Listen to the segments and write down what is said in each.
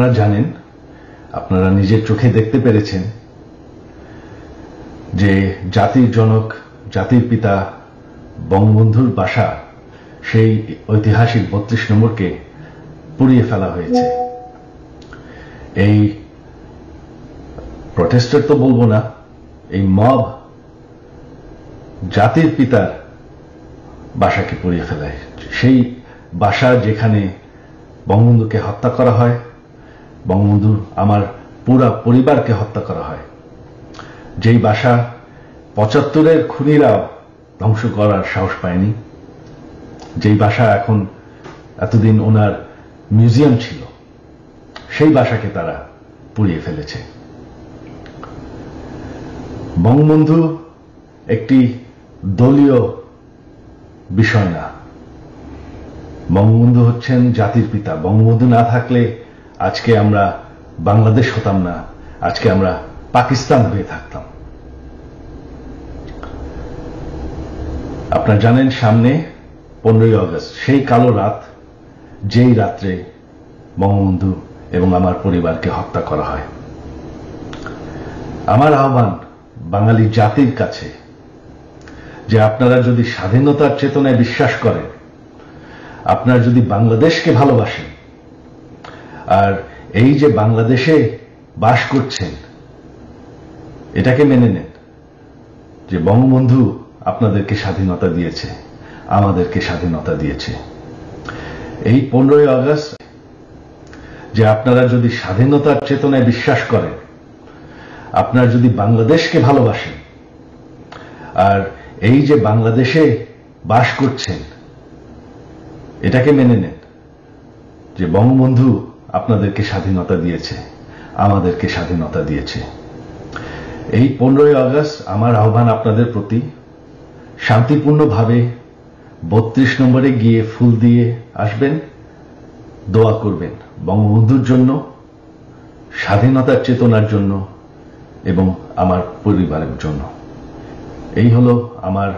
আপনারা জানেন, আপনারা নিজের চোখে দেখতে পেরেছেন যে জাতির জনক, জাতির পিতা বঙ্গবন্ধুর বাসা, সেই ঐতিহাসিক 32 নম্বরকে পুড়িয়ে ফেলা হয়েছে। এই প্রটেস্টার তো বলবো না, এই মব জাতির পিতার বাসাকে পুড়িয়ে ফেলায়। সেই বাসা যেখানে বঙ্গবন্ধুকে হত্যা করা হয়, বঙ্গবন্ধুর আমার পুরা পরিবারকে হত্যা করা হয়, যেই বাসা 75-এর খুনিরাও ধ্বংস করার সাহস পায়নি, যেই বাসা এখন এতদিন ওনার মিউজিয়াম ছিল, সেই বাসাকে তারা পুড়িয়ে ফেলেছে। বঙ্গবন্ধু একটি দলীয় বিষয় না, বঙ্গবন্ধু হচ্ছেন জাতির পিতা। বঙ্গবন্ধু না থাকলে আজকে আমরা বাংলাদেশ হতাম না, আজকে আমরা পাকিস্তান হয়ে থাকতাম। আপনারা জানেন সামনে 15ই আগস্ট, সেই কালো রাত, যেই রাত্রে বঙ্গবন্ধু এবং আমার পরিবারকে হত্যা করা হয়। আমার আহ্বান বাঙালি জাতির কাছে যে আপনারা যদি স্বাধীনতার চেতনায় বিশ্বাস করেন, আপনারা যদি বাংলাদেশকে ভালোবাসেন, আর এই যে বাংলাদেশে বাস করছেন এটাকে মেনে নেন যে বঙ্গবন্ধু আপনাদেরকে স্বাধীনতা দিয়েছে, আমাদেরকে স্বাধীনতা দিয়েছে। এই 15ই আগস্ট যে আপনারা যদি স্বাধীনতার চেতনায় বিশ্বাস করেন, আপনারা যদি বাংলাদেশকে ভালোবাসেন, আর এই যে বাংলাদেশে বাস করছেন এটাকে মেনে নেন যে বঙ্গবন্ধু আপনাদেরকে স্বাধীনতা দিয়েছে, আমাদেরকে স্বাধীনতা দিয়েছে। এই 15ই আগস্ট আমার আহ্বান আপনাদের প্রতি, শান্তিপূর্ণভাবে 32 নম্বরে গিয়ে ফুল দিয়ে আসবেন, দোয়া করবেন বঙ্গবন্ধুর জন্য, স্বাধীনতার চেতনার জন্য এবং আমার পরিবারের জন্য। এই হলো আমার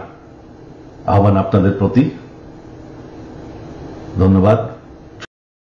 আহ্বান আপনাদের প্রতি। ধন্যবাদ।